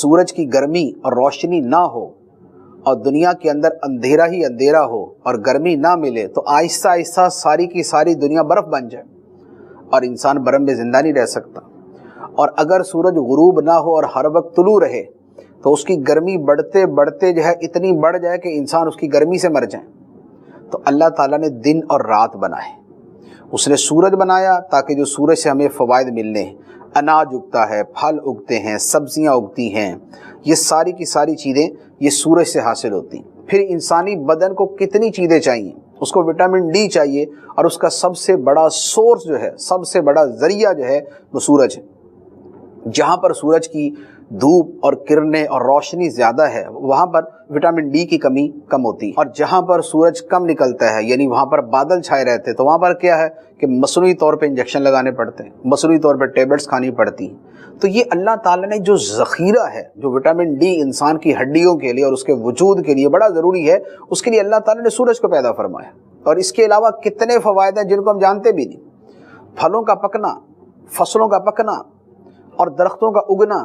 سورج کی گرمی اور روشنی نہ ہو اور دنیا کے اندر اندھیرا ہی اندھیرا ہو اور گرمی نہ ملے تو آہستہ آہستہ ساری کی ساری دنیا برف بن جائے اور انسان برف میں زندہ نہیں رہ سکتا. اور اگر سورج غروب نہ ہو اور ہر وقت طلوع رہے تو اس کی گرمی بڑھتے بڑھتے جو ہے اتنی بڑھ جائے کہ انسان اس کی گرمی سے مر جائے. تو اللہ تعالیٰ نے دن اور رات بنائے. اس نے سورج بنایا تاکہ جو سورج سے ہمیں فوائد ملنے، اناج اگتا ہے، پھل اگتے ہیں، سبزیاں اگتی ہیں، یہ ساری کی ساری چیزیں یہ سورج سے حاصل ہوتی ہیں. پھر انسانی بدن کو کتنی چیزیں چاہیے، اس کو وٹامن ڈی چاہیے، اور اس کا سب سے بڑا سورس جو ہے، سب سے بڑا ذریعہ جو ہے وہ سورج ہے. جہاں پر سورج کی دھوپ اور کرنیں اور روشنی زیادہ ہے وہاں پر وٹامن ڈی کی کمی کم ہوتی ہے، اور جہاں پر سورج کم نکلتا ہے یعنی وہاں پر بادل چھائے رہتے ہیں تو وہاں پر کیا ہے کہ مصنوعی طور پہ انجیکشن لگانے پڑتے ہیں، مصنوعی طور پہ ٹیبلٹس کھانی پڑتی ہیں. تو یہ اللہ تعالیٰ نے جو ذخیرہ ہے، جو وٹامن ڈی انسان کی ہڈیوں کے لیے اور اس کے وجود کے لیے بڑا ضروری ہے، اس کے لیے اللہ تعالیٰ نے سورج کو پیدا فرمایا. اور اس کے علاوہ کتنے فوائد ہیں جن کو ہم جانتے بھی نہیں. پھلوں کا پکنا، فصلوں کا پکنا اور درختوں کا اگنا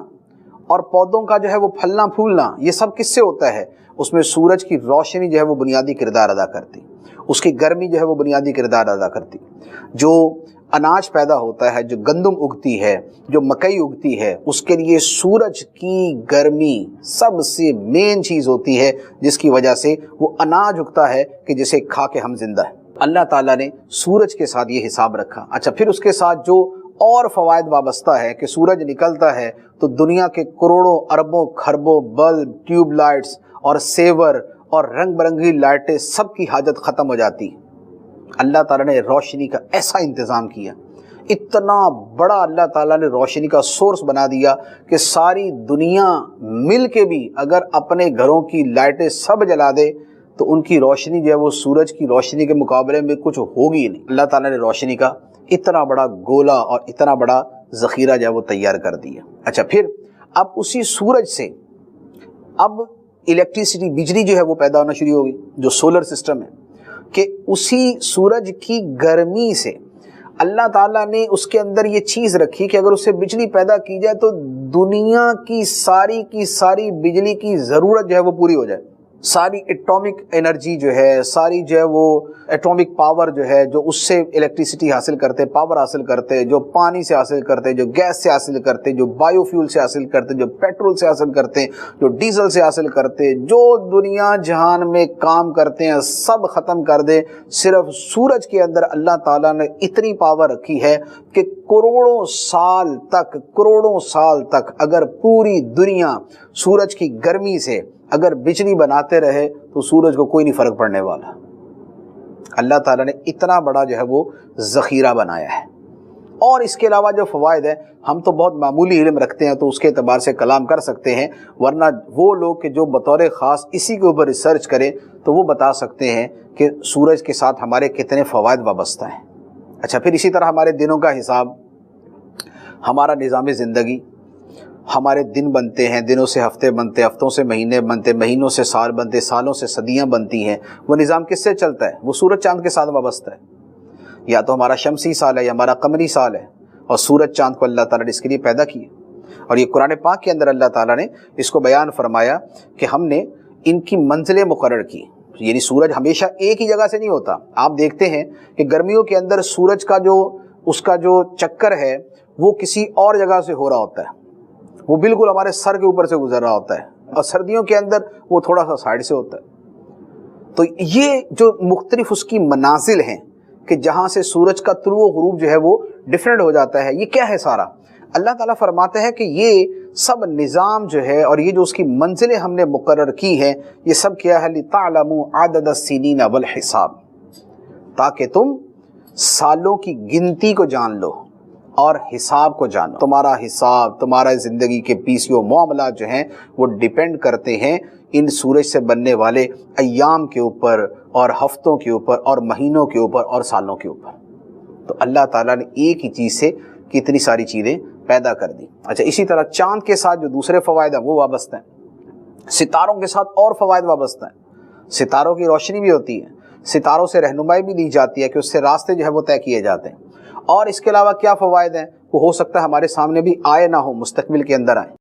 اور پودوں کا جو ہے وہ پھلنا پھولنا، یہ سب کس سے ہوتا ہے؟ اس میں سورج کی روشنی جو ہے وہ بنیادی کردار ادا کرتی، اس کی گرمی جو ہے وہ بنیادی کردار ادا کرتی. جو اناج پیدا ہوتا ہے، جو گندم اگتی ہے، جو مکئی اگتی ہے، اس کے لیے سورج کی گرمی سب سے مین چیز ہوتی ہے جس کی وجہ سے وہ اناج اگتا ہے کہ جسے کھا کے ہم زندہ ہیں. اللہ تعالیٰ نے سورج کے ساتھ یہ حساب رکھا. اچھا، پھر اس کے ساتھ جو اور فوائد وابستہ ہے کہ سورج نکلتا ہے تو دنیا کے کروڑوں اربوں کھربوں بلب، ٹیوب لائٹس اور سیور اور رنگ برنگی لائٹیں سب کی حاجت ختم ہو جاتی. اللہ تعالیٰ نے روشنی کا ایسا انتظام کیا، اتنا بڑا اللہ تعالیٰ نے روشنی کا سورس بنا دیا کہ ساری دنیا مل کے بھی اگر اپنے گھروں کی لائٹیں سب جلا دے تو ان کی روشنی جو ہے وہ سورج کی روشنی کے مقابلے میں کچھ ہوگی ہی نہیں. اللہ تعالیٰ نے روشنی کا اتنا بڑا گولا اور اتنا بڑا ذخیرہ جو ہے وہ تیار کر دیا. اچھا، پھر اب اسی سورج سے اب الیکٹریسٹی، بجلی جو ہے وہ پیدا ہونا شروع ہوگی، جو سولر سسٹم ہے، کہ اسی سورج کی گرمی سے اللہ تعالیٰ نے اس کے اندر یہ چیز رکھی کہ اگر اس سے بجلی پیدا کی جائے تو دنیا کی ساری بجلی کی ضرورت جو ہے وہ پوری ہو جائے. ساری ایٹامک انرجی جو ہے، ساری جو ہے وہ ایٹامک پاور جو ہے، جو اس سے الیکٹریسٹی حاصل کرتے، پاور حاصل کرتے، جو پانی سے حاصل کرتے، جو گیس سے حاصل کرتے، جو بایو فیول سے حاصل کرتے، جو پیٹرول سے حاصل کرتے، جو ڈیزل سے حاصل کرتے، جو دنیا جہان میں کام کرتے ہیں سب ختم کر دے. صرف سورج کے اندر اللہ تعالیٰ نے اتنی پاور رکھی ہے کہ کروڑوں سال تک اگر پوری دنیا سورج کی گرمی سے اگر بجلی بناتے رہے تو سورج کو کوئی نہیں فرق پڑنے والا. اللہ تعالیٰ نے اتنا بڑا جو ہے وہ ذخیرہ بنایا ہے. اور اس کے علاوہ جو فوائد ہیں ہم تو بہت معمولی علم رکھتے ہیں تو اس کے اعتبار سے کلام کر سکتے ہیں، ورنہ وہ لوگ کہ جو بطور خاص اسی کے اوپر ریسرچ کریں تو وہ بتا سکتے ہیں کہ سورج کے ساتھ ہمارے کتنے فوائد وابستہ ہیں. اچھا، پھر اسی طرح ہمارے دنوں کا حساب، ہمارا نظام زندگی، ہمارے دن بنتے ہیں، دنوں سے ہفتے بنتے، ہفتوں سے مہینے بنتے، مہینوں سے سال بنتے، سالوں سے صدیاں بنتی ہیں. وہ نظام کس سے چلتا ہے؟ وہ سورج چاند کے ساتھ وابستہ ہے. یا تو ہمارا شمسی سال ہے یا ہمارا قمری سال ہے، اور سورج چاند کو اللہ تعالیٰ نے اس کے لیے پیدا کیا. اور یہ قرآن پاک کے اندر اللہ تعالیٰ نے اس کو بیان فرمایا کہ ہم نے ان کی منزلیں مقرر کی. یعنی سورج ہمیشہ ایک ہی جگہ سے نہیں ہوتا. آپ دیکھتے ہیں کہ گرمیوں کے اندر سورج کا اس کا جو چکر ہے وہ کسی اور جگہ سے ہو رہا ہوتا ہے، وہ بالکل ہمارے سر کے اوپر سے گزر رہا ہوتا ہے، اور سردیوں کے اندر وہ تھوڑا سا سائڈ سے ہوتا ہے. تو یہ جو مختلف اس کی منازل ہیں کہ جہاں سے سورج کا طلوع و غروب جو ہے وہ ڈیفرنٹ ہو جاتا ہے، یہ کیا ہے سارا؟ اللہ تعالیٰ فرماتے ہیں کہ یہ سب نظام جو ہے اور یہ جو اس کی منزلیں ہم نے مقرر کی ہیں، یہ سب کیا ہے؟ لِتَعْلَمُوا عَدَدَ السِّنِينَ وَالْحِسَابِ، تاکہ تم سالوں کی گنتی کو جان لو اور حساب کو جانو. تمہارا حساب، تمہارا زندگی کے پیسیوں معاملات جو ہیں وہ ڈیپینڈ کرتے ہیں ان سورج سے بننے والے ایام کے اوپر اور ہفتوں کے اوپر اور مہینوں کے اوپر اور سالوں کے اوپر. تو اللہ تعالیٰ نے ایک ہی چیز سے کتنی ساری چیزیں پیدا کر دی. اچھا، اسی طرح چاند کے ساتھ جو دوسرے فوائد ہیں وہ وابستہ ہیں، ستاروں کے ساتھ اور فوائد وابستہ ہیں. ستاروں کی روشنی بھی ہوتی ہے، ستاروں سے رہنمائی بھی دی جاتی ہے کہ اس سے راستے جو ہے وہ طے کیے جاتے ہیں. اور اس کے علاوہ کیا فوائد ہیں وہ ہو سکتا ہے ہمارے سامنے بھی آئے نہ ہو، مستقبل کے اندر آئیں.